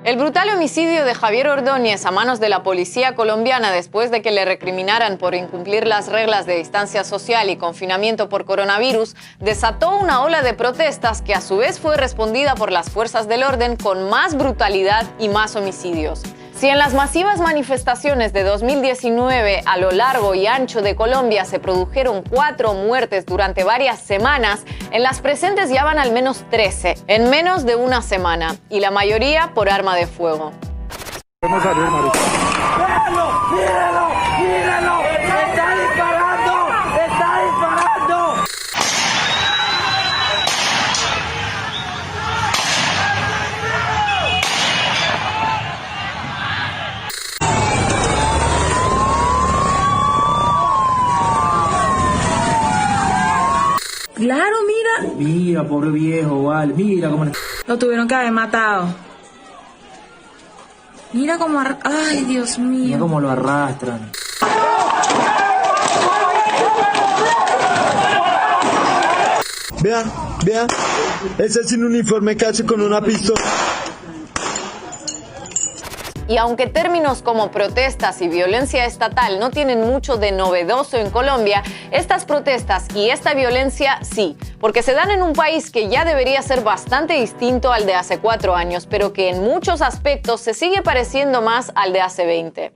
El brutal homicidio de Javier Ordóñez a manos de la policía colombiana después de que le recriminaran por incumplir las reglas de distancia social y confinamiento por coronavirus desató una ola de protestas que a su vez fue respondida por las fuerzas del orden con más brutalidad y más homicidios. Si en las masivas manifestaciones de 2019 a lo largo y ancho de Colombia se produjeron 4 muertes durante varias semanas, en las presentes ya van al menos 13, en menos de una semana, y la mayoría por arma de fuego. ¡Mírenlo! ¡Mírenlo! ¡Mírenlo! ¡Está disparando! ¡Está disparando! Claro, mira. Mira, pobre viejo, vale. Mira cómo... Lo tuvieron que haber matado. Mira cómo... Ay, Dios mío. Mira cómo lo arrastran. Vean, vean. Ese sin uniforme casi con una pistola. Y aunque términos como protestas y violencia estatal no tienen mucho de novedoso en Colombia, estas protestas y esta violencia sí, porque se dan en un país que ya debería ser bastante distinto al de hace 4 años, pero que en muchos aspectos se sigue pareciendo más al de hace 20.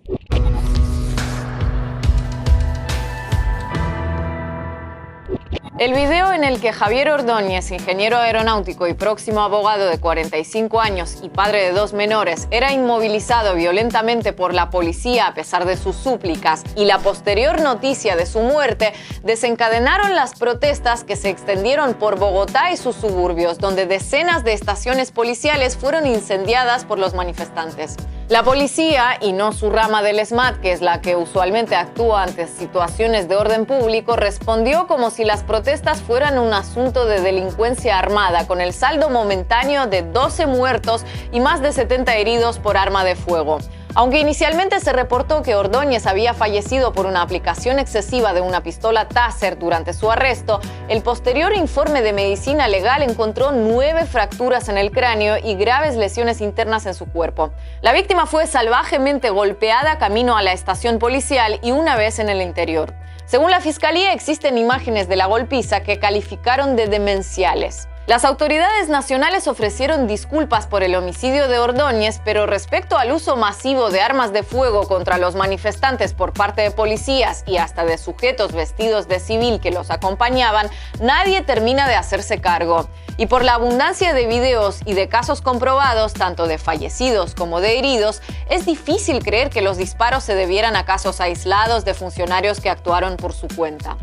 El video en el que Javier Ordóñez, ingeniero aeronáutico y próximo abogado de 45 años y padre de 2 menores, era inmovilizado violentamente por la policía a pesar de sus súplicas y la posterior noticia de su muerte, desencadenaron las protestas que se extendieron por Bogotá y sus suburbios, donde decenas de estaciones policiales fueron incendiadas por los manifestantes. La policía, y no su rama del SMAT, que es la que usualmente actúa ante situaciones de orden público, respondió como si las protestas fueran un asunto de delincuencia armada, con el saldo momentáneo de 12 muertos y más de 70 heridos por arma de fuego. Aunque inicialmente se reportó que Ordóñez había fallecido por una aplicación excesiva de una pistola Taser durante su arresto, el posterior informe de medicina legal encontró 9 fracturas en el cráneo y graves lesiones internas en su cuerpo. La víctima fue salvajemente golpeada camino a la estación policial y una vez en el interior. Según la fiscalía, existen imágenes de la golpiza que calificaron de demenciales. Las autoridades nacionales ofrecieron disculpas por el homicidio de Ordóñez, pero respecto al uso masivo de armas de fuego contra los manifestantes por parte de policías y hasta de sujetos vestidos de civil que los acompañaban, nadie termina de hacerse cargo. Y por la abundancia de videos y de casos comprobados, tanto de fallecidos como de heridos, es difícil creer que los disparos se debieran a casos aislados de funcionarios que actuaron por su cuenta.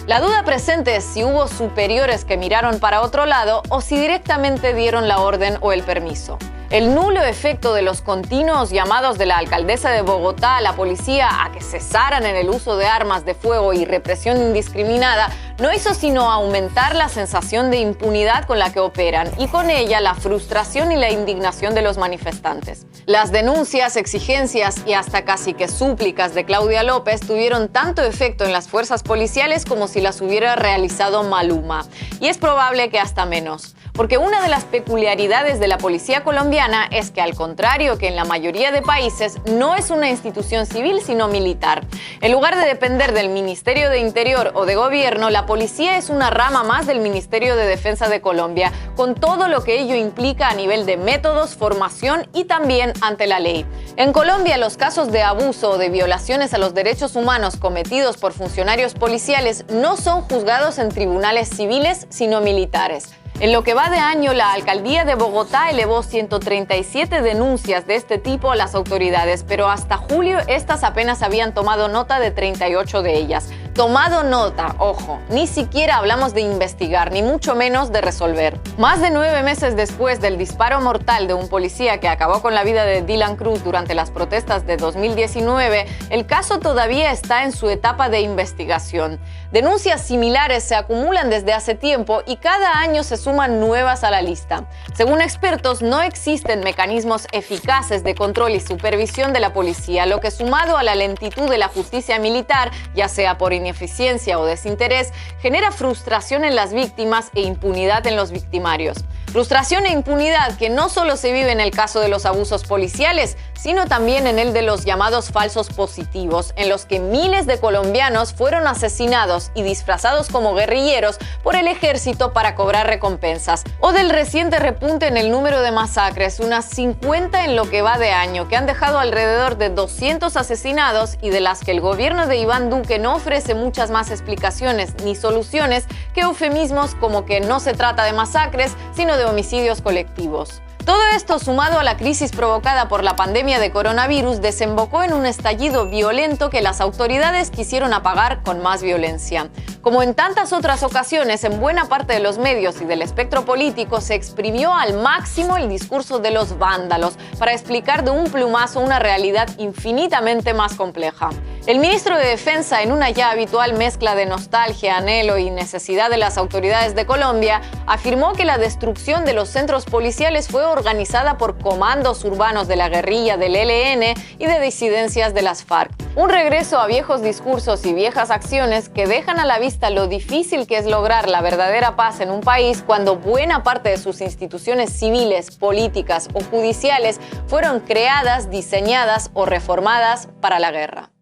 La duda presente es si hubo superiores que miraron para otro lado o si directamente dieron la orden o el permiso. El nulo efecto de los continuos llamados de la alcaldesa de Bogotá a la policía a que cesaran en el uso de armas de fuego y represión indiscriminada no hizo sino aumentar la sensación de impunidad con la que operan y con ella la frustración y la indignación de los manifestantes. Las denuncias, exigencias y hasta casi que súplicas de Claudia López tuvieron tanto efecto en las fuerzas policiales como si las hubiera realizado Maluma. Y es probable que hasta menos. Porque una de las peculiaridades de la policía colombiana es que, al contrario que en la mayoría de países, no es una institución civil sino militar. En lugar de depender del Ministerio de Interior o de Gobierno, la policía es una rama más del Ministerio de Defensa de Colombia, con todo lo que ello implica a nivel de métodos, formación y también ante la ley. En Colombia, los casos de abuso o de violaciones a los derechos humanos cometidos por funcionarios policiales no son juzgados en tribunales civiles sino militares. En lo que va de año, la alcaldía de Bogotá elevó 137 denuncias de este tipo a las autoridades, pero hasta julio estas apenas habían tomado nota de 38 de ellas. Tomado nota, ojo, ni siquiera hablamos de investigar, ni mucho menos de resolver. Más de 9 meses después del disparo mortal de un policía que acabó con la vida de Dylan Cruz durante las protestas de 2019, el caso todavía está en su etapa de investigación. Denuncias similares se acumulan desde hace tiempo y cada año se suman nuevas a la lista. Según expertos, no existen mecanismos eficaces de control y supervisión de la policía, lo que, sumado a la lentitud de la justicia militar, ya sea por ineficiencia o desinterés, genera frustración en las víctimas e impunidad en los victimarios. Frustración e impunidad que no solo se vive en el caso de los abusos policiales, sino también en el de los llamados falsos positivos, en los que miles de colombianos fueron asesinados y disfrazados como guerrilleros por el ejército para cobrar recompensas. O del reciente repunte en el número de masacres, unas 50 en lo que va de año, que han dejado alrededor de 200 asesinados y de las que el gobierno de Iván Duque no ofrece muchas más explicaciones ni soluciones que eufemismos como que no se trata de masacres, sino de homicidios colectivos. Todo esto, sumado a la crisis provocada por la pandemia de coronavirus, desembocó en un estallido violento que las autoridades quisieron apagar con más violencia. Como en tantas otras ocasiones, en buena parte de los medios y del espectro político se exprimió al máximo el discurso de los vándalos para explicar de un plumazo una realidad infinitamente más compleja. El ministro de Defensa, en una ya habitual mezcla de nostalgia, anhelo y necesidad de las autoridades de Colombia, afirmó que la destrucción de los centros policiales fue organizada por comandos urbanos de la guerrilla del ELN y de disidencias de las FARC. Un regreso a viejos discursos y viejas acciones que dejan a la vista lo difícil que es lograr la verdadera paz en un país cuando buena parte de sus instituciones civiles, políticas o judiciales fueron creadas, diseñadas o reformadas para la guerra.